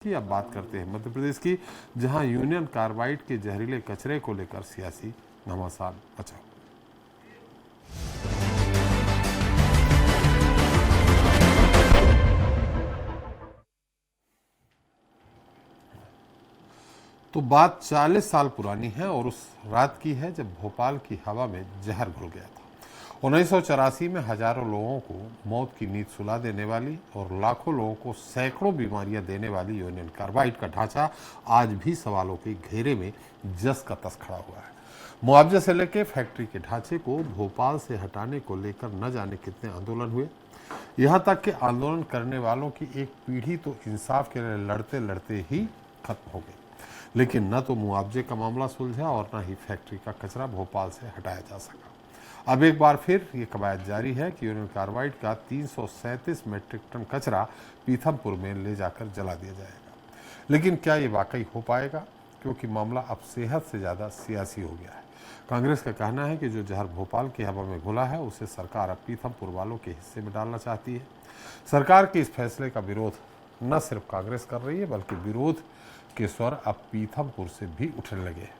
की अब बात करते हैं मध्य प्रदेश की, जहां यूनियन कार्बाइड के जहरीले कचरे को लेकर सियासी घमासान मचा। तो बात 40 साल पुरानी है और उस रात की है जब भोपाल की हवा में जहर घुल गया था। 1984 में हजारों लोगों को मौत की नींद सुला देने वाली और लाखों लोगों को सैकड़ों बीमारियां देने वाली यूनियन कार्बाइड का ढांचा आज भी सवालों के घेरे में जस का तस खड़ा हुआ है। मुआवजे से लेकर फैक्ट्री के ढांचे को भोपाल से हटाने को लेकर न जाने कितने आंदोलन हुए। यहाँ तक कि आंदोलन करने वालों की एक पीढ़ी तो इंसाफ के लिए लड़ते लड़ते ही खत्म हो गई, लेकिन न तो मुआवजे का मामला सुलझा और न ही फैक्ट्री का कचरा भोपाल से हटाया जा सका। अब एक बार फिर ये कवायद जारी है कि यूनियन कार्बाइड का 337 मीट्रिक टन कचरा पीथमपुर में ले जाकर जला दिया जाएगा। लेकिन क्या ये वाकई हो पाएगा, क्योंकि मामला अब सेहत से ज़्यादा सियासी हो गया है। कांग्रेस का कहना है कि जो जहर भोपाल की हवा में घुला है उसे सरकार अब पीथमपुर वालों के हिस्से में डालना चाहती है। सरकार के इस फैसले का विरोध न सिर्फ कांग्रेस कर रही है, बल्कि विरोध के स्वर अब पीथमपुर से भी उठने लगे हैं।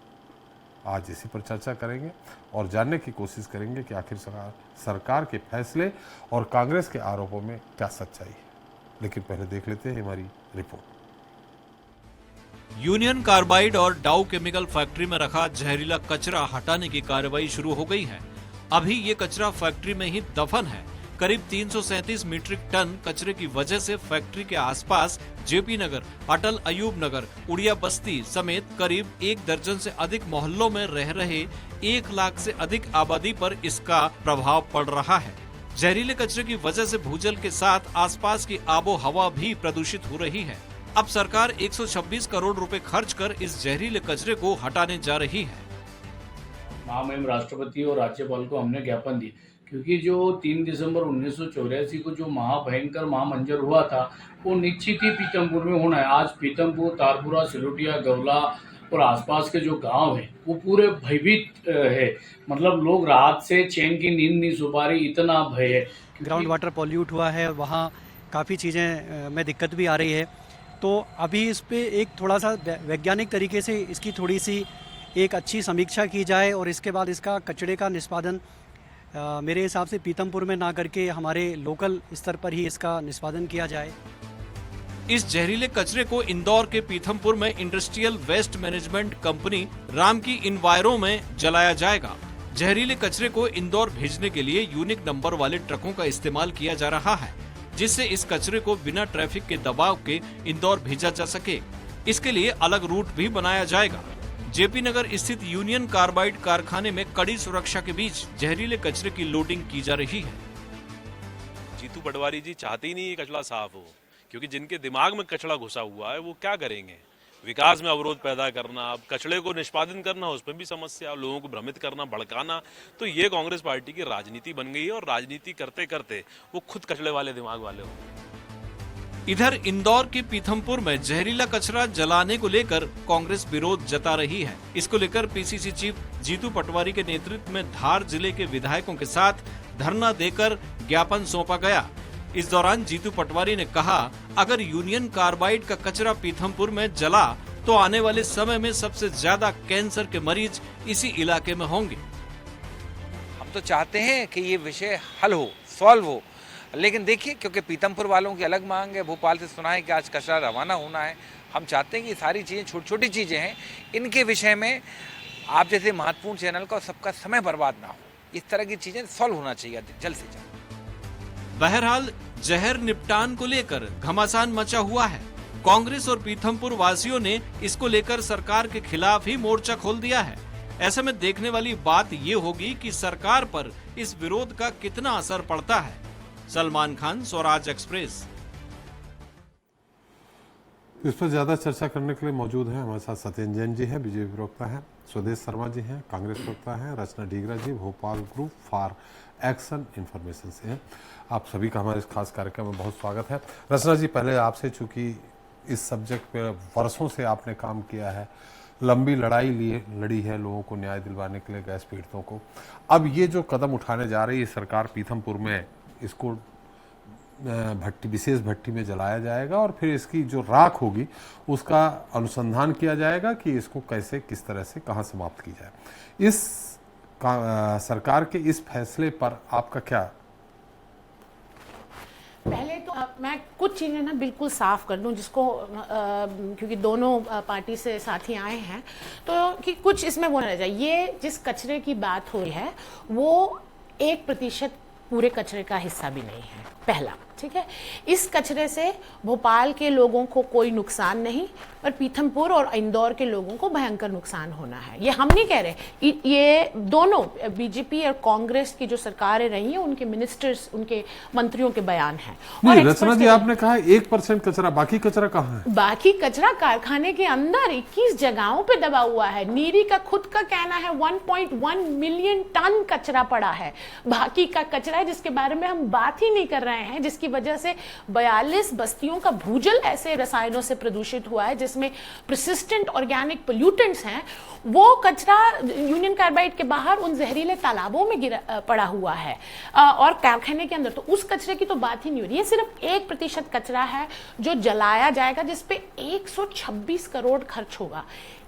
आज इसी पर चर्चा करेंगे और जानने की कोशिश करेंगे कि आखिर सरकार के फैसले और कांग्रेस के आरोपों में क्या सच्चाई है। लेकिन पहले देख लेते हैं हमारी रिपोर्ट। यूनियन कार्बाइड और डाउ केमिकल फैक्ट्री में रखा जहरीला कचरा हटाने की कार्रवाई शुरू हो गई है। अभी ये कचरा फैक्ट्री में ही दफन है। करीब 337 मीट्रिक टन कचरे की वजह से फैक्ट्री के आसपास जेपी नगर, अटल अयूब नगर, उड़िया बस्ती समेत करीब 1 दर्जन से अधिक मोहल्लों में रह रहे 1 लाख से अधिक आबादी पर इसका प्रभाव पड़ रहा है। जहरीले कचरे की वजह से भूजल के साथ आसपास की आबो हवा भी प्रदूषित हो रही है। अब सरकार 126 करोड़ रुपए खर्च कर इस जहरीले कचरे को हटाने जा रही है। महामहिम राष्ट्रपति और राज्यपाल को हमने ज्ञापन दिए, क्योंकि जो 3 दिसंबर 1984 को जो महाभयंकर महामंजर हुआ था वो निश्चित ही पीथमपुर में होना है। आज पीथमपुर, तारपुरा, सिलोटिया, गवला और आसपास के जो गांव हैं वो पूरे भयभीत है। मतलब लोग रात से चैन की नींद नहीं सो पा रही, इतना भय है। ग्राउंड वाटर पॉल्यूट हुआ है, वहाँ काफ़ी चीज़ें में दिक्कत भी आ रही है। तो अभी इस पे एक थोड़ा सा वैज्ञानिक तरीके से इसकी थोड़ी सी एक अच्छी समीक्षा की जाए और इसके बाद इसका कचरे का निष्पादन मेरे हिसाब से पीथमपुर में ना करके हमारे लोकल स्तर पर ही इसका निष्पादन किया जाए। इस जहरीले कचरे को इंदौर के पीथमपुर में industrial waste management company Ramky enviro में जलाया जाएगा। जहरीले कचरे को इंदौर भेजने के लिए यूनिक नंबर वाले ट्रकों का इस्तेमाल किया जा रहा है, जिससे इस कचरे को बिना ट्रैफिक के दबाव के इंदौर भेजा जा सके। इसके लिए अलग रूट भी बनाया जाएगा। जेपी नगर स्थित यूनियन कार्बाइड कारखाने में कड़ी सुरक्षा के बीच जहरीले कचरे की लोडिंग की जा रही है। जीतू पटवारी जी चाहते ही नहीं ये कचरा साफ हो, क्योंकि जिनके दिमाग में कचरा घुसा हुआ है वो क्या करेंगे। विकास में अवरोध पैदा करना, अब कचरे को निष्पादन करना, उसमें भी समस्या, लोगों को भ्रमित करना, भड़काना, तो ये कांग्रेस पार्टी की राजनीति बन गई है। और राजनीति करते करते वो खुद कचरे वाले दिमाग वाले हो। इधर इंदौर के पीथमपुर में जहरीला कचरा जलाने को लेकर कांग्रेस विरोध जता रही है। इसको लेकर पीसीसी चीफ जीतू पटवारी के नेतृत्व में धार जिले के विधायकों के साथ धरना देकर ज्ञापन सौंपा गया। इस दौरान जीतू पटवारी ने कहा, अगर यूनियन कार्बाइड का कचरा पीथमपुर में जला तो आने वाले समय में सबसे ज्यादा कैंसर के मरीज इसी इलाके में होंगे। हम तो चाहते हैं कि ये विषय हल हो, सॉल्व हो, लेकिन देखिए क्योंकि पीथमपुर वालों की अलग मांग है, भोपाल से सुना है कि आज कचरा रवाना होना है। हम चाहते हैं कि सारी चीज़ें छोटी छोटी चीज़ें हैं, इनके विषय में आप जैसे महत्वपूर्ण चैनल का सबका समय बर्बाद ना हो। इस तरह की चीज़ें सॉल्व होना चाहिए जल्द से जल्द। बहरहाल जहर निपटान को लेकर घमासान मचा हुआ है। कांग्रेस और पीथमपुर वासियों ने इसको लेकर सरकार के खिलाफ ही मोर्चा खोल दिया है। ऐसे में देखने वाली बात ये होगी कि सरकार पर इस विरोध का कितना असर पड़ता है। सलमान खान, स्वराज एक्सप्रेस। इस पर ज्यादा चर्चा करने के लिए मौजूद हैं हमारे साथ सत्येंद्र जैन जी हैं, बीजेपी प्रवक्ता हैं, स्वदेश शर्मा जी हैं, कांग्रेस प्रवक्ता हैं, Rachna Dhingra ji Bhopal group for action information से हैं। आप सभी का हमारे इस खास कार्यक्रम में बहुत स्वागत है। रचना जी, पहले आपसे, चूंकि इस सब्जेक्ट पे वर्षों से आपने काम किया है, लंबी लड़ाई लड़ी है लोगों को न्याय दिलवाने के लिए, गैस पीड़ितों को, अब ये जो कदम उठाने जा रही है सरकार पीथमपुर में इसको भट्टी, विशेष भट्टी में जलाया जाएगा और फिर इसकी जो राख होगी उसका अनुसंधान किया जाएगा कि इसको कैसे, किस तरह से, कहाँ समाप्त की जाए। इस सरकार के इस फैसले पर आपका क्या? पहले तो मैं कुछ चीज़ें ना बिल्कुल साफ कर दूं, जिसको क्योंकि दोनों पार्टी से साथी आए हैं, तो कि कुछ इसमें वो ना जाए। ये जिस कचरे की बात हो रही है वो 1% पूरे कचरे का हिस्सा भी नहीं है, पहला, ठीक है। इस कचरे से भोपाल के लोगों को कोई नुकसान नहीं, पर पीथमपुर और इंदौर के लोगों को भयंकर नुकसान होना है। ये हम नहीं कह रहे, ये दोनों बीजेपी और कांग्रेस की जो सरकारें रही हैं उनके मिनिस्टर्स, उनके मंत्रियों के बयान हैं। नहीं रचना जी, आपने कहा 1% कचरा, बाकी कचरा कहाँ है? बाकी कचरा कारखाने के अंदर 21 जगहों पे दबा हुआ है। नीरी का खुद का कहना है 1.1 मिलियन टन कचरा पड़ा है। बाकी का कचरा है जिसके बारे में हम बात ही नहीं कर रहे हैं, जिसकी वजह से 42 बस्तियों का भूजल ऐसे रसायनों से प्रदूषित हुआ है जिसमें प्रसिस्टेंट ऑर्गेनिक पोल्यूटेंट्स हैं। वो कचरा यूनियन कार्बाइड के बाहर उन जहरीले तालाबों में पड़ा हुआ है और कारखाने के अंदर। तो उस कचरे की तो बात ही नहीं हो रही है। सिर्फ 1% कचरा है जो जलाया जाएगा, जिसपे 126 करोड़ खर्च होगा।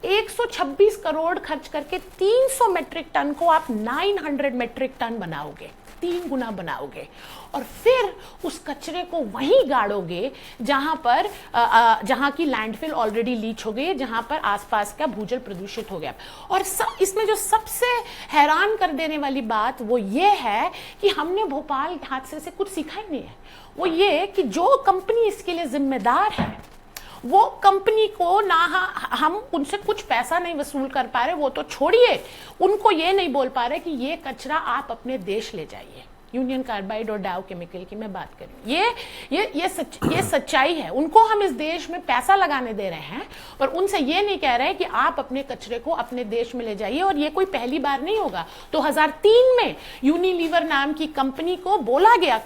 126 करोड़ खर्च करके 300 मेट्रिक टन को आप 900 मेट्रिक टन बनाओगे, 3 गुना बनाओगे, और फिर उस कचरे को वहीं गाड़ोगे जहां की लैंडफिल ऑलरेडी लीच हो गई, जहां पर आसपास का भूजल प्रदूषित हो गया। और इसमें जो सबसे हैरान कर देने वाली बात वो ये है कि हमने भोपाल हादसे से कुछ सीखा ही नहीं है। वो ये कि जो कंपनी इसके लिए जिम्मेदार है वो कंपनी को ना हम उनसे कुछ पैसा नहीं वसूल कर पा रहे, वो तो छोड़िए, उनको ये नहीं बोल पा रहे कि ये कचरा आप अपने देश ले जाइए। यूनियन कार्बाइड और डाउ केमिकल की मैं बात करूं, ये सच्चाई है। उनको हम इस देश में पैसा लगाने दे रहे हैं और उनसे ये नहीं कह रहे कि आप अपने कचरे को अपने देश में ले जाइए। और ये कोई पहली बार नहीं होगा। 2003 में यूनिलीवर नाम की कंपनी को बोला गया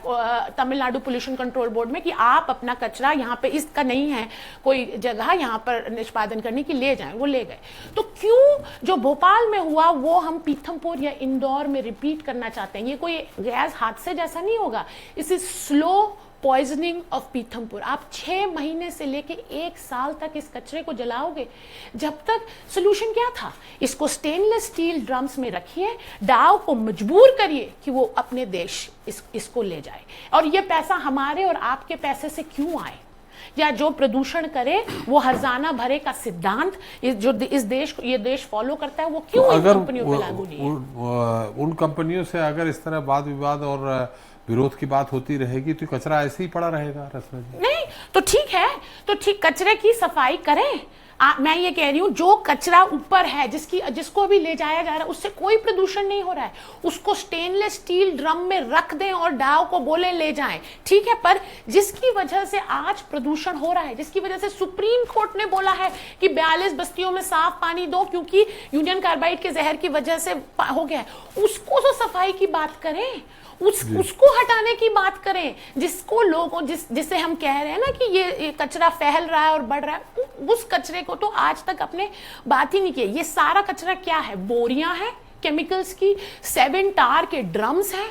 तमिलनाडु पोल्यूशन कंट्रोल बोर्ड में कि आप अपना कचरा यहाँ पे, इसका नहीं है कोई जगह यहाँ पर निष्पादन करने की, ले जाएं। वो ले गए। तो क्यों जो भोपाल में हुआ वो हम पीथमपुर या इंदौर में रिपीट करना चाहते हैं? ये कोई गैस हादसे जैसा नहीं होगा। इस is slow poisoning of Pithampur. आप 6 महीने से लेके 1 साल तक इस कचरे को जलाओगे। जब तक सोल्यूशन क्या था? इसको स्टेनलेस स्टील ड्रम्स में रखिए, डाव को मजबूर करिए कि वो अपने देश इसको ले जाए। और ये पैसा हमारे और आपके पैसे से क्यों आए? या जो प्रदूषण करे वो हर्जाना भरे का सिद्धांत जो ये देश फॉलो करता है, वो क्यों इन कंपनियों पे लागू नहीं है? उन कंपनियों से अगर इस तरह वाद विवाद और विरोध की बात होती रहेगी तो कचरा ऐसे ही पड़ा रहेगा रचना जी। नहीं तो ठीक है, तो ठीक, कचरे की सफाई करें। मैं ये कह रही हूँ जो कचरा ऊपर है जिसको अभी ले जाया जा रहा है उससे कोई प्रदूषण नहीं हो रहा है, उसको स्टेनलेस स्टील ड्रम में रख दें और डाव को बोले ले जाएं, ठीक है। पर जिसकी वजह से आज प्रदूषण हो रहा है, जिसकी वजह से सुप्रीम कोर्ट ने बोला है कि 42 बस्तियों में साफ पानी दो क्योंकि यूनियन कार्बाइड के जहर की वजह से हो गया है, उसको तो सफाई की बात करें, उसको हटाने की बात करें। जिसको लोगों जिसे हम कह रहे हैं ना कि ये कचरा फैल रहा है और बढ़ रहा है, उस कचरे को तो आज तक अपने बात ही नहीं की। ये सारा कचरा क्या है? बोरियां हैं केमिकल्स की, 7 टार के ड्रम्स हैं,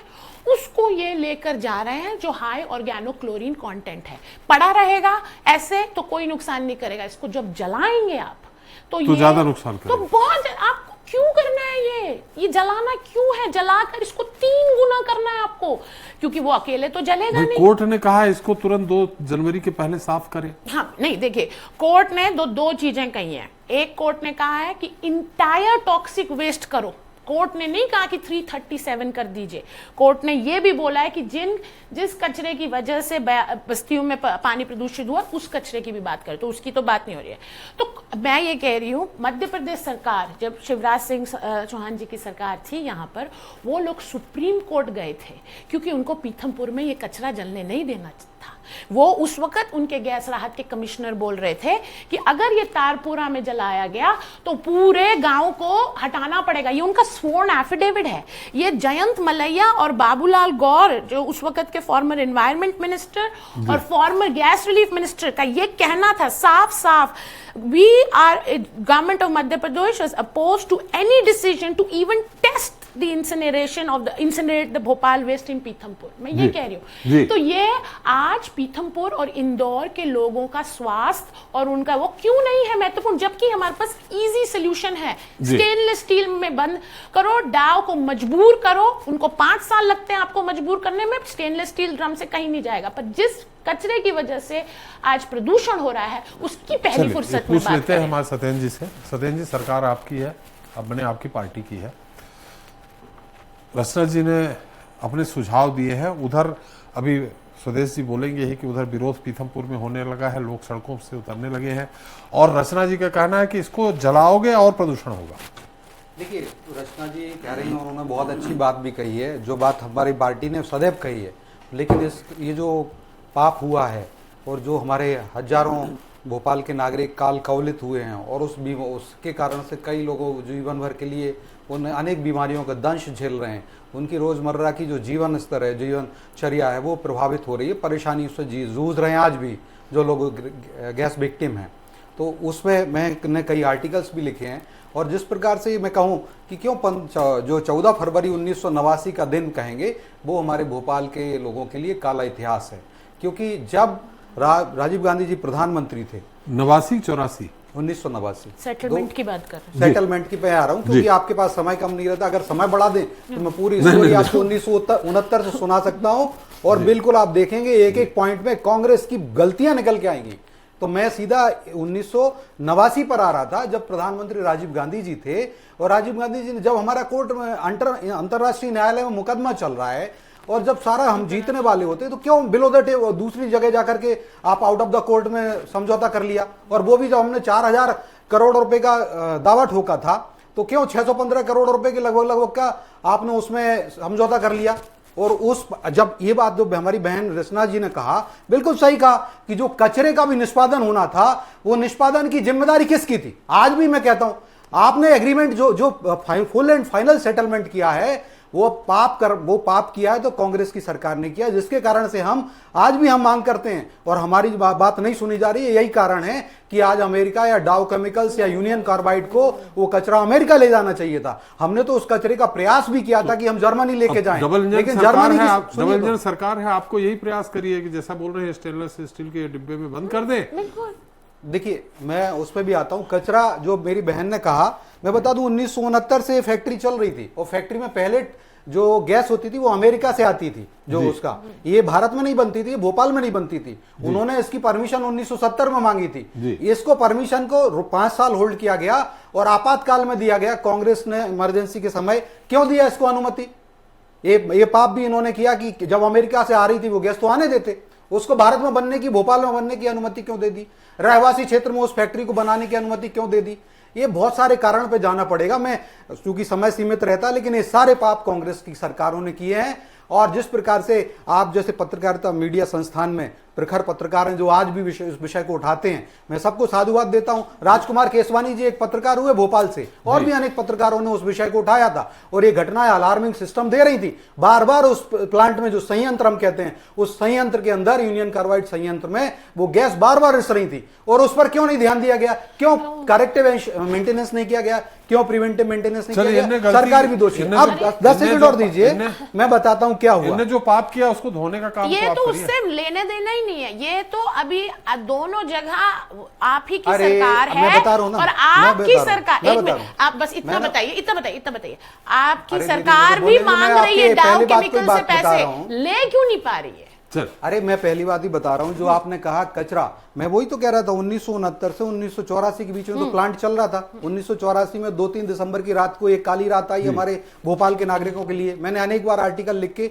उसको ये लेकर जा रहे हैं जो हाई ऑर्गेनो क्लोरीन कंटेंट है। पड़ा रहेगा ऐसे तो कोई नुकसान नहीं करेगा। इसको जब जलाएंगे आप तो ज्यादा नुकसान करेगा। तो बहुत आपको क्यों करना है? ये जलाना क्यों है? जलाकर इसको 3 गुना करना है आपको, क्योंकि वो अकेले तो जलेगा नहीं। कोर्ट ने कहा इसको तुरंत 2 जनवरी के पहले साफ करें। हाँ, नहीं देखिए, कोर्ट ने दो चीजें कही हैं। एक, कोर्ट ने कहा है कि इंटायर टॉक्सिक वेस्ट करो। कोर्ट ने नहीं कहा कि 337 कर दीजिए। कोर्ट ने यह भी बोला है कि जिस कचरे की वजह से बस्तियों में पानी प्रदूषित हुआ उस कचरे की भी बात करें, तो उसकी तो बात नहीं हो रही है। तो मैं ये कह रही हूँ, मध्य प्रदेश सरकार, जब शिवराज सिंह चौहान जी की सरकार थी यहाँ पर, वो लोग सुप्रीम कोर्ट गए थे क्योंकि उनको पीथमपुर में ये कचरा जलने नहीं देना था। वो उस वक्त उनके गैस राहत के कमिश्नर बोल रहे थे कि अगर ये तारपुरा में जलाया गया तो पूरे गांव को हटाना पड़ेगा। ये उनका स्वर्ण एफिडेविट है। ये जयंत मलैया और बाबूलाल गौर, जो उस वक्त के फॉर्मर एनवायरमेंट मिनिस्टर और फॉर्मर गैस रिलीफ मिनिस्टर, का ये कहना था साफ साफ, we are government of Madhya Pradesh is opposed to any decision to even test the incinerate the Bhopal waste in Pithampur, मैं ये कह रही जी। हूँ। तो ये आज पीथमपुर और इंदौर के लोगों का स्वास्थ्य और उनका वो क्यों नहीं है महत्वपूर्ण, जबकि हमारे पास इजी सोल्यूशन है। जी। स्टेनलेस स्टील में बंद करो, डाव को मजबूर करो, उनको 5 साल लगते हैं आपको मजबूर करने में, स्टेनलेस स्टील ड्रम से कहीं नहीं जाएगा। पर जिस कचरे की वजह से आज प्रदूषण हो रहा है उसकी पहली चलिए, फुर्सत एक में पूछ बात लेते हैं करें। हमारे सत्येंद्र जी से। सत्येंद्र जी, सरकार आपकी है, अब मैंने आपकी पार्टी की है, रचना जी ने अपने सुझाव दिए हैं। उधर अभी स्वदेश जी बोलेंगे ही कि उधर विरोध पीथमपुर में होने लगा है, लोग सड़कों से उतरने लगे हैं, और रचना जी का कहना है कि इसको जलाओगे और प्रदूषण होगा। देखिए, रचना जी कह रही हैं, उन्होंने बहुत अच्छी बात भी कही है, जो बात हमारी पार्टी ने सदैव कही है। लेकिन ये जो पाप हुआ है और जो हमारे हजारों भोपाल के नागरिक काल कवलित हुए हैं, और उसके कारण से कई लोगों जीवन भर के लिए उन अनेक बीमारियों का दंश झेल रहे हैं, उनकी रोज़मर्रा की जो जीवन स्तर है, जीवनचर्या है, वो प्रभावित हो रही है, परेशानी उससे जूझ रहे हैं आज भी जो लोग गैस विक्टिम हैं। तो उसमें मैंने कई आर्टिकल्स भी लिखे हैं, और जिस प्रकार से मैं कहूँ कि क्यों जो 14 फरवरी 1989 का दिन कहेंगे, वो हमारे भोपाल के लोगों के लिए काला इतिहास है। क्योंकि जब राजीव गांधी जी प्रधानमंत्री थे 89-84 1989, सेटलमेंट की बात कर रहे सेटलमेंट की पे आ रहा हूँ, क्योंकि आपके पास समय कम नहीं रहता। अगर समय बढ़ा दें तो मैं पूरी स्टोरी आपको 1969 से सुना सकता हूँ, और बिल्कुल आप देखेंगे एक एक पॉइंट में कांग्रेस की गलतियां निकल के आएंगी। तो मैं सीधा 1989 पर आ रहा था, जब प्रधानमंत्री राजीव गांधी जी थे, और राजीव गांधी जी ने जब हमारा कोर्ट में अंतर्राष्ट्रीय न्यायालय में मुकदमा चल रहा है, और जब सारा हम जीतने वाले होते, तो क्यों बिलो द टेबल दूसरी जगह जाकर के आप आउट ऑफ द कोर्ट में समझौता कर लिया। और वो भी जब हमने 4000 करोड़ रुपए का दावा ठोका था, तो क्यों 615 करोड़ रुपए के लगभग का आपने उसमें समझौता कर लिया। और जब ये बात जो हमारी बहन रचना जी ने कहा, बिल्कुल सही कहा कि जो कचरे का भी निष्पादन होना था, वो निष्पादन की जिम्मेदारी किसकी थी। आज भी मैं कहता हूं, आपने एग्रीमेंट जो फुल एंड फाइनल सेटलमेंट किया है, वो पाप किया है तो कांग्रेस की सरकार ने किया, जिसके कारण से हम आज भी मांग करते हैं, और हमारी बात नहीं सुनी जा रही है। यही कारण है कि आज अमेरिका या डाउ केमिकल्स या यूनियन कार्बाइड को वो कचरा अमेरिका ले जाना चाहिए था। हमने तो उस कचरे का प्रयास भी किया था कि हम जर्मनी लेके जाएं, लेकिन जर्मनी डबल इंजन सरकार है, आपको यही प्रयास करिए कि जैसा बोल रहे हैं स्टेनलेस स्टील के डिब्बे में बंद कर दें। देखिए, मैं उस पर भी आता हूं। कचरा जो मेरी बहन ने कहा, मैं बता दूं 1969 से फैक्ट्री चल रही थी, और फैक्ट्री में पहले जो गैस होती थी वो अमेरिका से आती थी, जो उसका ये भारत में नहीं बनती थी, भोपाल में नहीं बनती थी। उन्होंने इसकी परमिशन 1970 में मांगी थी। इसको परमिशन को 5 साल होल्ड किया गया और आपातकाल में दिया गया। कांग्रेस ने इमरजेंसी के समय क्यों दिया इसको अनुमति। ये पाप भी इन्होंने किया कि जब अमेरिका से आ रही थी वो गैस तो आने देते, उसको भारत में बनने की, भोपाल में बनने की अनुमति क्यों दे दी, रहवासी क्षेत्र में उस फैक्ट्री को बनाने की अनुमति क्यों दे दी। ये बहुत सारे कारण पे जाना पड़ेगा, मैं क्योंकि समय सीमित रहता है, लेकिन ये सारे पाप कांग्रेस की सरकारों ने किए हैं। और जिस प्रकार से आप जैसे पत्रकारिता मीडिया संस्थान में प्रखर पत्रकार हैं जो आज भी इस विषय को उठाते हैं, मैं सबको साधुवाद देता हूं। राजकुमार केसवानी जी एक पत्रकार हुए भोपाल से, और भी अनेक पत्रकारों ने उस विषय को उठाया था, और ये घटनाएं अलार्मिंग सिस्टम दे रही थी। बार बार उस प्लांट में जो संयंत्र हम कहते हैं, उस संयंत्र के अंदर यूनियन कार्बाइड संयंत्र में वो गैस बार बार रिस रही थी, और उस पर क्यों नहीं ध्यान दिया गया, क्यों करेक्टिव मेंटेनेंस नहीं किया गया, क्यों प्रिवेंटिव मेंटेनेंस नहीं किया गया। सरकार भी दोषी है। अब 10 सेकंड और दीजिए, मैं बताता हूं क्या हुआ। इन्होंने जो पाप किया उसको धोने का काम ये तो तो उससे लेने देना ही नहीं है। ये तो अभी दोनों जगह आप ही की सरकार है, मैं बता रहा हूं ना, और आपकी सरकार, एक मिनट आप बस इतना बताइए, आपकी सरकार भी मांग रही है डाउ केमिकल से पैसे, ले क्यों नहीं पा रही है। अरे मैं पहली बात ही बता रहा हूं, जो आपने कहा कचरा, मैं वही तो कह रहा था 1969 से 1984 के बीच में तो प्लांट चल रहा था। 1984 में 2-3 दिसंबर की रात को एक काली रात आई हमारे भोपाल के नागरिकों के लिए। मैंने अनेक बार आर्टिकल लिख के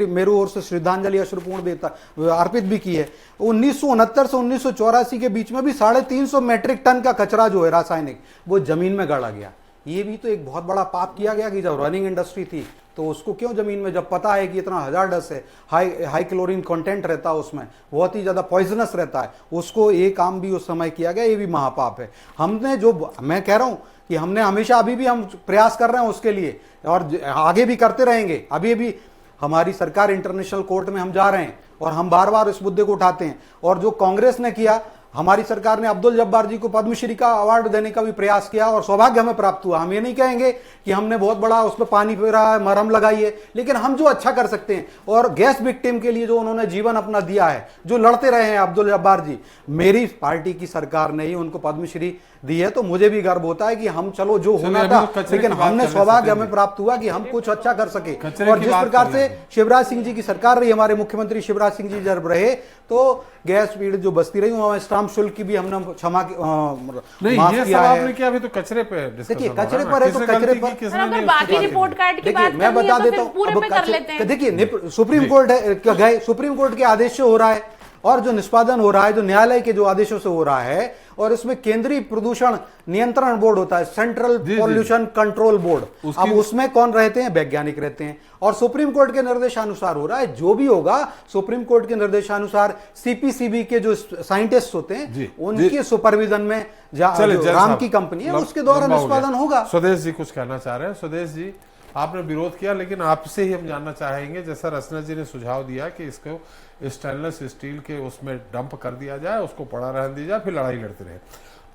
मेरी ओर से श्रद्धांजलि अश्रुपूर्ण अर्पित भी की है। 1969 से 1984 के बीच में भी 350 मेट्रिक टन का कचरा जो है रासायनिक, वो जमीन में गाड़ा गया। ये भी तो एक बहुत बड़ा पाप किया गया कि जब रनिंग इंडस्ट्री थी तो उसको क्यों जमीन में, जब पता है कि इतना हजार्डस है, हाई क्लोरीन कंटेंट रहता है उसमें, बहुत ही ज्यादा पॉइजनस रहता है, उसको ये काम भी उस समय किया गया। ये भी महापाप है। हमने जो, मैं कह रहा हूं कि हमने हमेशा, अभी भी हम प्रयास कर रहे हैं उसके लिए, और आगे भी करते रहेंगे। अभी भी हमारी सरकार इंटरनेशनल कोर्ट में हम जा रहे हैं, और हम बार बार इस मुद्दे को उठाते हैं। और जो कांग्रेस ने किया, हमारी सरकार ने अब्दुल जब्बार जी को पद्मश्री का अवार्ड देने का भी प्रयास किया और सौभाग्य हमें प्राप्त हुआ। हम ये नहीं कहेंगे कि हमने बहुत बड़ा उस पर पानी फेरा है, मरहम लगाई है, लेकिन हम जो अच्छा कर सकते हैं, और गैस विक्टिम के लिए जो उन्होंने जीवन अपना दिया है, जो लड़ते रहे हैं अब्दुल जब्बार जी, मेरी पार्टी की सरकार ने ही उनको पद्मश्री दी है, तो मुझे भी गर्व होता है कि हम चलो जो होना था, लेकिन हमने सौभाग्य हमें प्राप्त हुआ कि हम कुछ अच्छा कर सके। और जिस प्रकार से शिवराज सिंह जी की सरकार रही, हमारे मुख्यमंत्री शिवराज सिंह जी जब रहे, तो गैस पीड़ित जो बस्ती रही वहां स्टाम्प शुल्क की भी हमने क्षमा नहीं, माफ ये किया सब है। आपने किया, अभी तो कचरे पे डिस्कशन देखिए हो रहा कचरे ना, पर है तो किसने कचरे गलती पर, की, किसने अगर नहीं, बाकी उसकी रिपोर्ट कार्ड की देखिए बात मैं करनी बता है तो देता फिर पूरे हूं, पे कर लेते हैं। देखिए सुप्रीम कोर्ट गए, सुप्रीम कोर्ट के आदेश से हो रहा है, और जो निष्पादन हो रहा है जो न्यायालय के जो आदेशों से हो रहा है, और इसमें केंद्रीय प्रदूषण नियंत्रण बोर्ड होता है, सेंट्रल पॉल्यूशन कंट्रोल बोर्ड। अब उसमें कौन रहते हैं? वैज्ञानिक रहते हैं, और सुप्रीम कोर्ट के निर्देशानुसार हो रहा है। जो भी होगा सुप्रीम कोर्ट के निर्देशानुसार, सीपीसीबी के जो साइंटिस्ट होते हैं उनके सुपरविजन में राम की कंपनी है, उसके द्वारा निष्पादन होगा। स्वदेश जी कुछ कहना चाह रहे हैं। स्वदेश जी, आपने विरोध किया, लेकिन आपसे ही हम जानना चाहेंगे, जैसा रचना जी ने सुझाव दिया कि इसको स्टेनलेस स्टील के उसमें डंप कर दिया जाए, उसको पड़ा रहने दिया जाए, फिर लड़ाई लड़ते रहे।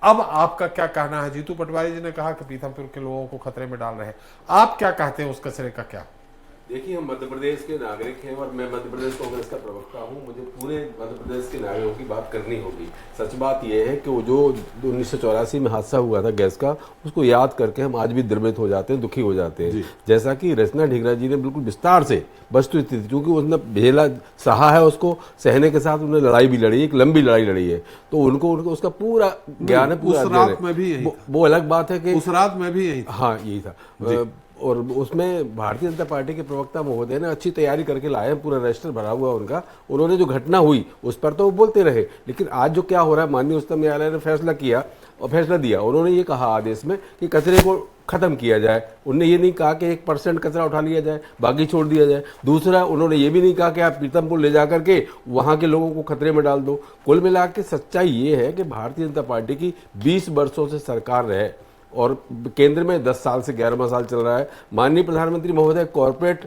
अब आपका क्या कहना है? जीतू पटवारी जी ने कहा कि पीथमपुर के लोगों को खतरे में डाल रहे हैं, आप क्या कहते हैं उस कचरे का? क्या देखिए, हम मध्य प्रदेश के नागरिक हैं और मैं मध्य प्रदेश कांग्रेस का प्रवक्ता हूं। मुझे पूरे मध्य प्रदेश के नागरिकों की बात करनी होगी। सच बात यह है कि वो जो 1984 में हादसा हुआ था गैस का, उसको याद करके हम आज भी द्रवित हो जाते हैं, दुखी हो जाते हैं। जैसा कि रचना ढींगरा जी ने बिल्कुल विस्तार से वस्तुस्थिति, क्योंकि उसने झेला सहा है, उसको सहने के साथ उन्होंने लड़ाई भी लड़ी, एक लंबी लड़ाई लड़ी है, तो उनको उसका पूरा ज्ञान है। उस रात में भी यही वो अलग बात है कि उस रात में भी यही, हाँ यही था। और उसमें भारतीय जनता पार्टी के प्रवक्ता महोदय ने अच्छी तैयारी करके लाए हैं, पूरा रजिस्टर भरा हुआ उनका। उन्होंने जो घटना हुई उस पर तो वो बोलते रहे, लेकिन आज जो क्या हो रहा है, माननीय उच्चतम न्यायालय ने फैसला किया और फैसला दिया। उन्होंने ये कहा आदेश में कि कचरे को खत्म किया जाए। उन्होंने ये नहीं कहा कि 1% कचरा उठा लिया जाए, बाकी छोड़ दिया जाए। दूसरा, उन्होंने ये भी नहीं कहा कि आप पीतमपुर ले जाकर के वहाँ के लोगों को खतरे में डाल दो। कुल मिला के सच्चाई ये है कि भारतीय जनता पार्टी की 20 वर्षों से सरकार रहे और केंद्र में 10 साल से 11वां साल चल रहा है। माननीय प्रधानमंत्री महोदय कॉरपोरेट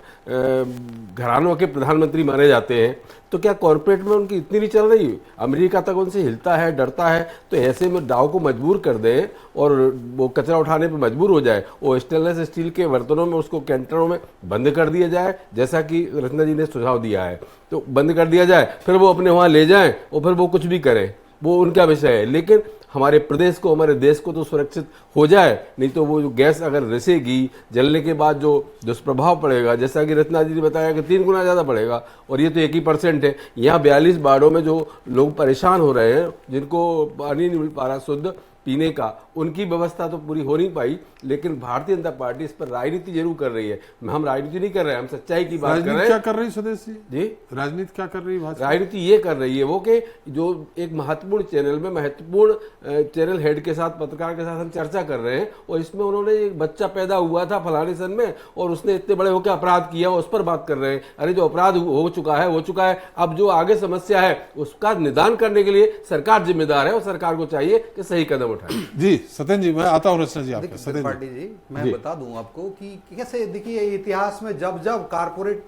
घरानों के प्रधानमंत्री माने जाते हैं, तो क्या कॉरपोरेट में उनकी इतनी नहीं चल रही? अमेरिका तक उनसे हिलता है, डरता है, तो ऐसे में डाव को मजबूर कर दें और वो कचरा उठाने पर मजबूर हो जाए, वो स्टेनलेस स्टील के बर्तनों में, उसको कैंटरों में बंद कर दिया जाए, जैसा कि रचना जी ने सुझाव दिया है, तो बंद कर दिया जाए, फिर वो अपने वहाँ ले जाएं और फिर वो कुछ भी करें, वो उनका विषय है। लेकिन हमारे प्रदेश को, हमारे देश को तो सुरक्षित हो जाए, नहीं तो वो जो गैस अगर रिसेगी, जलने के बाद जो दुष्प्रभाव पड़ेगा, जैसा कि रत्ना जी ने बताया कि 3 गुना ज़्यादा पड़ेगा, और ये तो 1% है। यहाँ 42 बाड़ों में जो लोग परेशान हो रहे हैं, जिनको पानी नहीं मिल पा रहा शुद्ध पीने का, उनकी व्यवस्था तो पूरी हो नहीं पाई। लेकिन भारतीय जनता पार्टी इस पर राजनीति जरूर कर रही है। हम राजनीति नहीं कर रहे हैं, हम सच्चाई की बात कर रहे हैं। क्या कर रही है स्वदेश जी? राजनीति क्या कर रही है? राजनीति ये कर रही है वो कि जो एक महत्वपूर्ण चैनल में महत्वपूर्ण चैनल हेड के साथ, पत्रकार के साथ हम चर्चा कर रहे हैं, और इसमें उन्होंने एक बच्चा पैदा हुआ था फलाने सन में और उसने इतने बड़े होकर अपराध किया, उस पर बात कर रहे हैं। अरे जो अपराध हो चुका है, अब जो आगे समस्या है उसका निदान करने के लिए सरकार जिम्मेदार है, और सरकार को चाहिए कि सही कदम उठाए। जी सत्यन जी, मैं आता हूँ रचना जी आपके। सत्यन पार्टी जी, मैं बता दूं आपको कि कैसे, देखिए इतिहास में जब जब कारपोरेट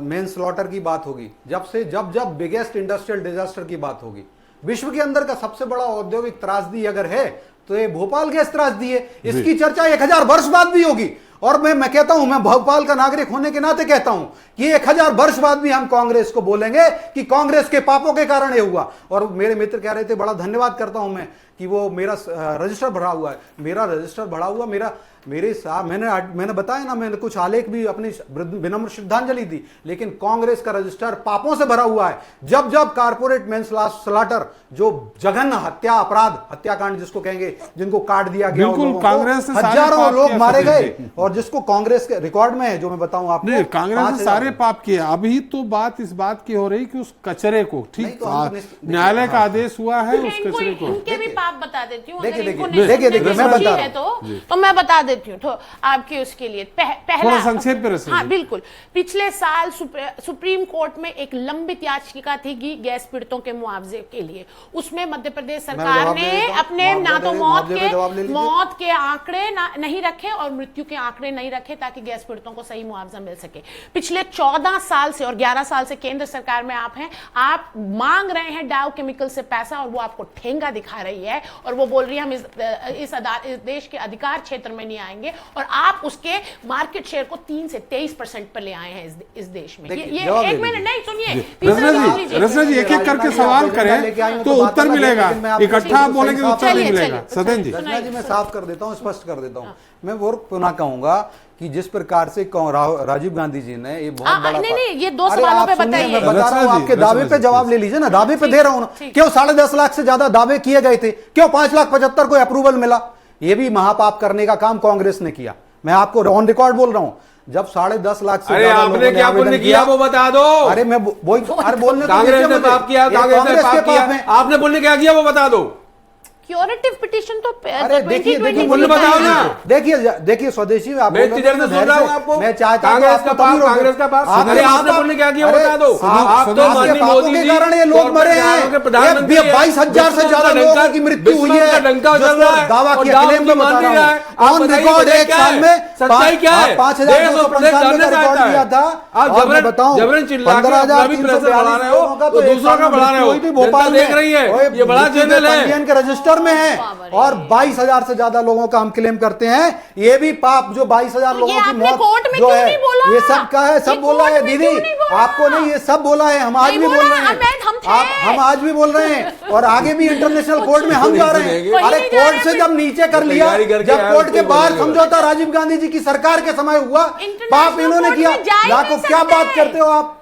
मेन स्लॉटर की बात होगी, जब बिगेस्ट इंडस्ट्रियल डिजास्टर की बात होगी, विश्व के अंदर का सबसे बड़ा औद्योगिक त्रासदी अगर है तो ये भोपाल गैस त्रासदी है। इसकी चर्चा 1000 वर्ष बाद भी होगी, और मैं कहता हूं, मैं भोपाल का नागरिक होने के नाते कहता हूं कि 1000 वर्ष बाद भी हम कांग्रेस को बोलेंगे कि कांग्रेस के पापों के कारण ये हुआ। और मेरे मित्र कह रहे थे, बड़ा धन्यवाद करता हूं मैं कि वो मेरा रजिस्टर भरा हुआ है, मेरा रजिस्टर भरा हुआ, मेरे साथ मैंने बताया ना, मैंने कुछ आलेख भी अपनी विनम्र श्रद्धांजलि दी, लेकिन कांग्रेस का रजिस्टर पापों से भरा हुआ है। जब कारपोरेट मैनस्लॉटर, जो जघन्य हत्या अपराध, हत्याकांड जिसको कहेंगे, जिनको काट दिया गया, बिल्कुल कांग्रेस से हजारों लोग मारे गए, और जिसको कांग्रेस के रिकॉर्ड में है, जो मैं बताऊं आपको, नहीं, कांग्रेस ने सारे पाप किए। अभी तो बात इस बात की हो रही कि उस कचरे को, ठीक, न्यायालय का आदेश हुआ है, उस कचरे को, इनके भी पाप बात बता देती हूँ। देखिए, अगर इनको देखिए, नहीं देखिए, सुनने देखिए, की मैं रुचि बता है रहा तो मैं बता देती हूँ तो आपके उसके लिए पहला, थोड़ा संक्षेप में रचना हाँ जी। बिल्कुल, पिछले साल सुप्रीम कोर्ट में एक लंबित याचिका थी कि गैस पीड़ितों के मुआवजे के लिए, उसमें मध्य प्रदेश सरकार जवाब दे ने देता हूं। अपने ना तो मुआवजे पे जवाब ले लीजिए। मौत के आंकड़े नहीं रखे और मृत्यु के आंकड़े नहीं रखे ताकि गैस पीड़ितों को सही मुआवजा मिल सके। पिछले 14 साल से और 11 साल से केंद्र सरकार में आप हैं, आप मांग रहे हैं डाउ केमिकल से पैसा और वो आपको ठेंगा दिखा रही है और वो बोल रही है हम इस देश के अधिकार क्षेत्र में नहीं आएंगे और आप उसके मार्केट शेयर को 3 से 23% पर ले आए हैं इस देश में। ये जवाब एक दे मिनट नहीं सुनिए, रचना जी एक एक करके सवाल करें तो उत्तर मिलेगा, इकट्ठा आप बोलेंगे तो उत्तर नहीं मिलेगा। सदन जी रचना जी मैं साफ कर देता हूँ, स्पष्ट कर देता हूँ। मैं वो पुनः कहूंगा कि जिस प्रकार से राजीव गांधी जी ने ये बहुत बड़ा नहीं, ये दो अरे सवालों आप पे सुनिए, बताइए। मैं बता रहा हूँ, रचना जी, आपके दावे रचना पे जी, जवाब ले लीजिए ना, दावे पे दे रहा हूँ ना। क्यों 10.5 लाख से ज्यादा दावे किए गए थे, क्यों 5,75,000 को अप्रूवल मिला? ये भी महापाप करने का काम कांग्रेस ने किया। मैं आपको ऑन रिकॉर्ड बोल रहा हूँ, जब 10.5 लाख से अरे आपने क्या पुण्य किया वो बता दो। अरे मैं वही अरे बोलने कांग्रेस ने पाप किया, कांग्रेस ने पाप किया, आपने पुण्य क्या किया वो बता दो। क्योरेटिव पिटीशन तो अरे देखिए 2023 मुझे बताओ ना। देखिए स्वदेशी में आप मैं इतनी देर से सुन रहा हूँ आपको। मैं चाहता हूं कांग्रेस का पाप, कांग्रेस का पाप। अरे आपने पुण्य क्या किया वो बता दो। आप तो माननीय मोदी के जी कारण ये लोग मरे हैं। 22,000 से ज्यादा लोगों की मृत्यु हुई है। डंका चल रहा है, दावा किया, क्लेम में बता रहा हूं। ऑन रिकॉर्ड एक साल में सच्चाई क्या है? 5,295 का रिकॉर्ड दिया था। आप और मैं बताऊं जबरन चिल्ला के अपना भी प्रेशर बढ़ा रहे हो तो दूसरों का बढ़ा रहे हो। भोपाल देख रही है, ये बड़ा चैनल है, पंजीयन के रजिस्टर में है और 22,000 से ज्यादा लोगों का हम क्लेम करते हैं। ये भी पाप जो 22,000 लोगों की मौत जो है, ये सब का है, सब बोला है दीदी, आपको नहीं, ये सब बोला है। हम आज भी बोल रहे हैं, हम आज भी बोल रहे हैं और आगे भी इंटरनेशनल कोर्ट में हम जा रहे हैं। अरे कोर्ट से जब नीचे कर लिया, जब कोर्ट के बाहर समझौता राजीव गांधी जी की सरकार के समय हुआ, पाप इन्होंने किया। लाखों क्या बात करते हो आप,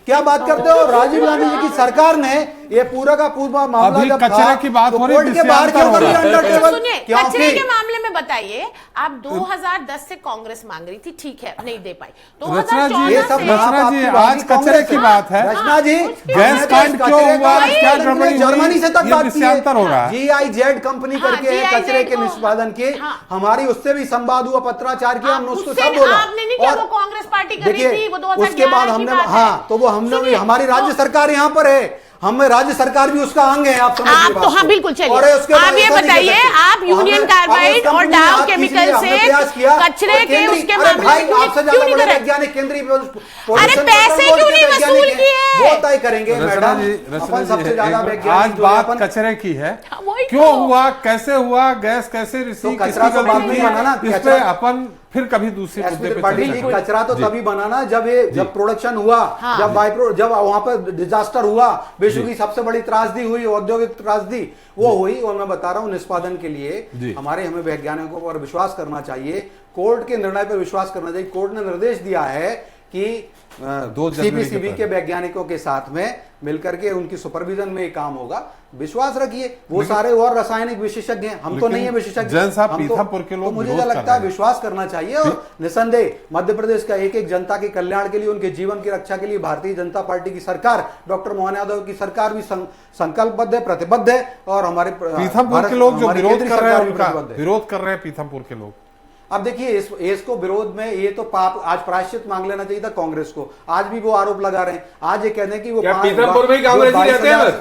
क्या बात करते हो? राजीव गांधी जी की सरकार ने ये पूरा का पूरा मामला अभी जब कचरे की बात हो रही है, कोर्ट के बाहर क्यों कर लिया अंडर टेबल? सुनिए, कचरे के मामले में बताइए, आप 2010 से कांग्रेस मांग रही थी, ठीक है नहीं दे पाई। रचना जी, 2014 ये सब से- रचना जी, आज कचरे की बात है। रचना जी, गैस कांड क्यों हुआ, क्या गड़बड़ी हुई, जर्मनी से तक ये बात की विषयांतर हो रहा है। GIZ कंपनी करके है GIZ कचरे के को- निष्पादन के, हाँ। हमारी उससे भी संवाद हुआ, पत्राचार किया, हमने उसको उससे सब बोला। आपने नहीं किया, और वो कांग्रेस पार्टी कर रही थी, देखिए वो 2011 उसके बाद की हमने, बात है। हाँ तो वो हमने सुनिए, हमारी राज्य सरकार यहाँ पर है, हमें राज्य सरकार भी उसका अंग है। आप समझिए आप बात तो को। हाँ बिल्कुल चलिए, और उसके बाद आप ये ऐसा नहीं बताइए, कह सकते। आप यूनियन हमने- कार्बाइड अब उस और कंपनी ने डाउ हाथ खींच केमिकल लिया, हमने से प्रयास किया। कचरे और के केंद्रीय- उसके अरे मामले भाई, में आपसे क्यों ज्यादा नहीं बड़े कर रहे? वैज्ञानिक केंद्रीय अरे pollution पैसे control क्यों board नहीं के वसूल वैज्ञानिक किए? हैं। वो तय करेंगे रचना मैडम, जी, अपन सबसे ज्यादा आज वैज्ञानिक जो है, बात अपन कचरे की है, वही क्यों तो। हुआ, कैसे हुआ, गैस कैसे रिसीव, तो कचरा तो बाद में बना ना, इस पे कचरा- अपन फिर कभी दूसरे मुद्दे पे पाटिल जी, चर्चा कचरा तो जी। तभी बना ना जब प्रोडक्शन हुआ, हाँ। जब वहां पर डिजास्टर हुआ, विश्व की सबसे बड़ी त्रासदी हुई, औद्योगिक त्रासदी वो हुई। और मैं बता रहा हूं, निष्पादन के लिए हमें वैज्ञानिकों पर विश्वास करना चाहिए, कोर्ट के निर्णय पर विश्वास करना चाहिए। कोर्ट ने निर्देश दिया है कि CPCB के वैज्ञानिकों के साथ में मिलकर के उनकी सुपरविजन में काम होगा। विश्वास रखिए, वो सारे और रासायनिक विशेषज्ञ हैं, हम तो नहीं है विशेषज्ञ। जैन साहब, हम पीथमपुर के लोग तो मुझे विरोध कर लगता है रहे हैं। विश्वास करना चाहिए और निसंदेह मध्य प्रदेश का एक एक जनता के कल्याण के लिए, उनके जीवन की रक्षा के लिए भारतीय जनता पार्टी की सरकार, डॉक्टर मोहन यादव की सरकार भी संकल्पबद्ध है, प्रतिबद्ध है। और हमारे पीथमपुर के लोग जो हमारी विरोध केंद्रीय कर रहे हैं, सरकार भी उनका प्रतिबद्ध है। विरोध कर रहे हैं पीथमपुर के लोग। अब देखिए इसको विरोध में, ये तो पाप, आज प्रायश्चित मांग लेना चाहिए था कांग्रेस को। आज भी वो आरोप लगा रहे हैं, आज ये कहते हैं कि वो क्या पीथमपुर में ही कांग्रेस ही रहते हैं बस?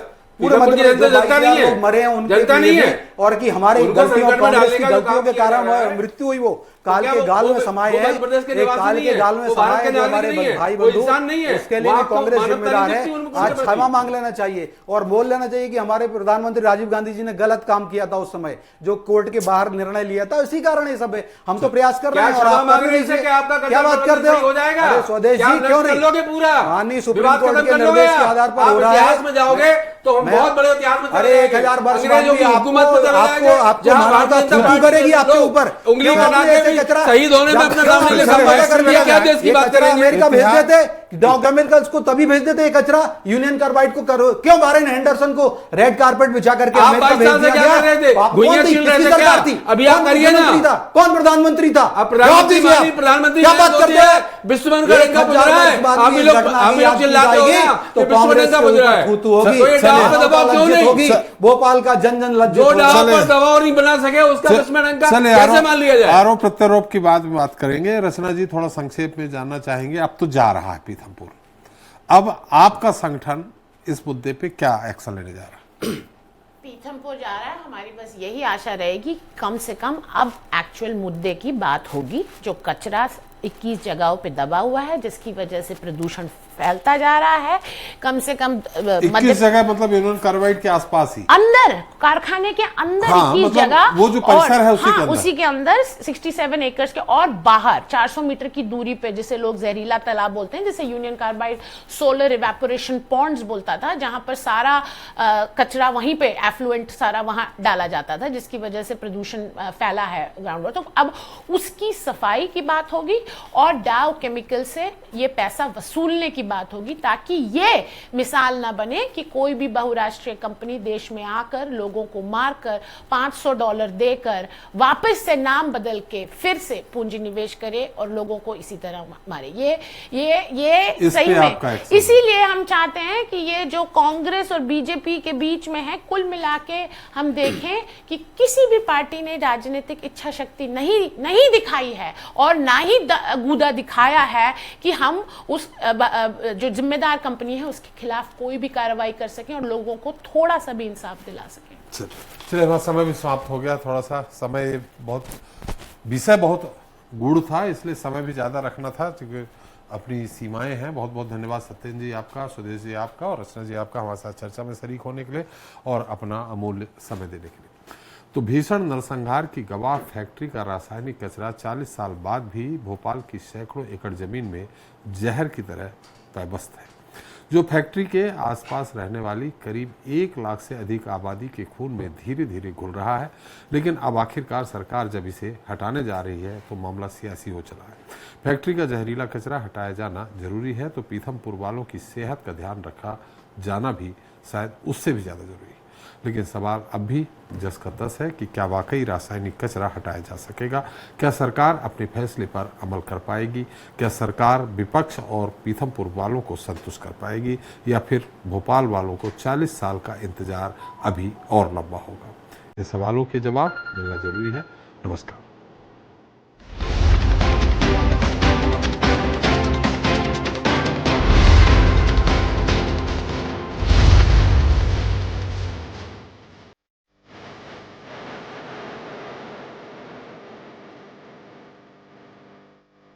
पूरे पीथमपुर की जनता जनता नहीं है, मरे हैं उनके जनता नहीं है, और कि हमारे उनको गलतियों, संकट में कांग्रेस डालने की का जो गलतियों काम के किया जा रहा कारण है। मृत्यु हुई, वो काल क्या के वो- गाल में वो समाये मध्य हैं, प्रदेश के एक निवासी काल नहीं के है, गाल में वो भारत समाये के जो हमारे नागरिक नहीं है, भाई वो बंधु, इंसान नहीं है, उसके वो लिए भी आपको कांग्रेस मानवता जिम्मेदार नहीं है। दिखती उनको आज उनके क्षमा प्रति। मांग लेना चाहिए और बोल लेना चाहिए कि हमारे प्रधानमंत्री राजीव गांधी जी ने गलत काम किया था उस समय, जो कोर्ट के बाहर निर्णय लिया था, इसी कारण ये सब है। हम तो प्रयास कर रहे हैं और आप कर रहे हैं। क्या बात करते हो? हो जाएगा? अरे स्वदेश क्या जी, क्यों कर नहीं लोगे पूरा? माननीय सुप्रीम विवाद कोर्ट खत्म के कर लोगे निर्देश के आप? आधार पर आप हो रहा इतिहास है। में जाओगे तो हम बहुत बड़े इतिहास में अरे 1000 वर्ष अंग्रेजों की हुकूमत में चले जाएंगे, आपको जहां मानवता भारतीय जनता थूथू पार्टी करेगी के आपके लोग ऊपर। उंगली क्यों बना आपने के ऐसे भी कचरा शहीद होने में अपने सामने ले कर सकते हैं। दिया क्या देश की ये बात कचरा करेंगे? अमेरिका भेज देते डाउ केमिकल्स को तभी भेज देते कचरा, यूनियन कार्बाइड को करो, क्यों बारेन हेंडरसन को रेड कारपेट बिछा करके आप अमेरिका भेज दिया क्या कर रहे थे? गया? गुइया छील रहे थे क्या? सरकार थी? अभी आप करिए ना। कौन प्रधानमंत्री था? प्रधानमंत्री क्या बात करते हैं? विश्व बैंक का रंगा बुझ रहा है, आप ही लोग चिल्लाते हो ना तो विश्व बैंक का बुझ रहा है, तो ये डाव पे दबाव क्यों नहीं? भोपाल का जन जन लज्जित जो डाव पर दबाव नहीं बना सके उसका विश्व बैंक का कैसे मान लिया जाए? आरोप प्रत्यारोप की बात करेंगे। रचना जी थोड़ा संक्षेप में जानना चाहेंगे, अब तो जा रहा है पीथमपुर, अब आपका संगठन इस मुद्दे पे क्या एक्शन लेने जा रहा है? पीथमपुर जा रहा है, हमारी बस यही आशा रहेगी कम से कम अब एक्चुअल मुद्दे की बात होगी। जो कचरा 21 जगहों पे दबा हुआ है जिसकी वजह से प्रदूषण फैलता जा रहा है, कम से कम 21 जगह मतलब यूनियन कार्बाइड के आसपास ही, अंदर कारखाने के अंदर 21 मतलब जगह, वो जो परिसर है उसी के अंदर, उसी के अंदर 67 एकर्स के, और बाहर 400 मीटर की दूरी पे जिसे लोग जहरीला तालाब बोलते हैं, जिसे Union Carbide solar evaporation ponds बोलता था, जहां पर सारा कचरा वहीं पे एफ्लुएंट सारा वहां डाला जाता था, जिसकी वजह से प्रदूषण फैला है ग्राउंड वाटर। तो अब उसकी सफाई की बात होगी और डाव केमिकल से ये पैसा वसूलने की बात होगी, ताकि ये मिसाल ना बने कि कोई भी बहुराष्ट्रीय कंपनी देश में आकर लोगों को मारकर $500 देकर वापस से नाम बदल के फिर से पूंजी निवेश करे और लोगों को इसी तरह मारे। ये सही में, इसीलिए हम चाहते हैं कि ये जो कांग्रेस और बीजेपी के बीच में है, कुल मिला के हम देखें कि किसी भी पार्टी ने राजनीतिक इच्छा शक्ति नहीं दिखाई है और ना ही गूदा दिखाया है कि हम उस जो जिम्मेदार कंपनी है उसके खिलाफ कोई भी कार्रवाई कर सकें और लोगों को थोड़ा सा भी इंसाफ दिला सकें। चलिए हमारा समय भी समाप्त हो गया, थोड़ा सा समय बहुत विषय बहुत गूढ़ था इसलिए समय भी ज्यादा रखना था क्योंकि अपनी सीमाएं हैं। बहुत बहुत धन्यवाद सत्येंद्र जी आपका, सुदेश जी आपका और रचना जी आपका हमारे साथ चर्चा में शरीक होने के लिए और अपना अमूल्य समय देने के लिए। तो भीषण नरसंहार की गवाह फैक्ट्री का रासायनिक कचरा 40 साल बाद भी भोपाल की सैकड़ों एकड़ जमीन में जहर की तरह पैबस्त है, जो फैक्ट्री के आसपास रहने वाली करीब 1 लाख से अधिक आबादी के खून में धीरे धीरे घुल रहा है। लेकिन अब आखिरकार सरकार जब इसे हटाने जा रही है तो मामला सियासी हो चला है। फैक्ट्री का जहरीला कचरा हटाया जाना जरूरी है तो पीथमपुर वालों की सेहत का ध्यान रखा जाना भी शायद उससे भी ज़्यादा जरूरी है। लेकिन सवाल अब भी जस का तस है कि क्या वाकई रासायनिक कचरा हटाया जा सकेगा? क्या सरकार अपने फैसले पर अमल कर पाएगी? क्या सरकार विपक्ष और पीथमपुर वालों को संतुष्ट कर पाएगी या फिर भोपाल वालों को 40 साल का इंतजार अभी और लंबा होगा? ये सवालों के जवाब मिलना जरूरी है। नमस्कार।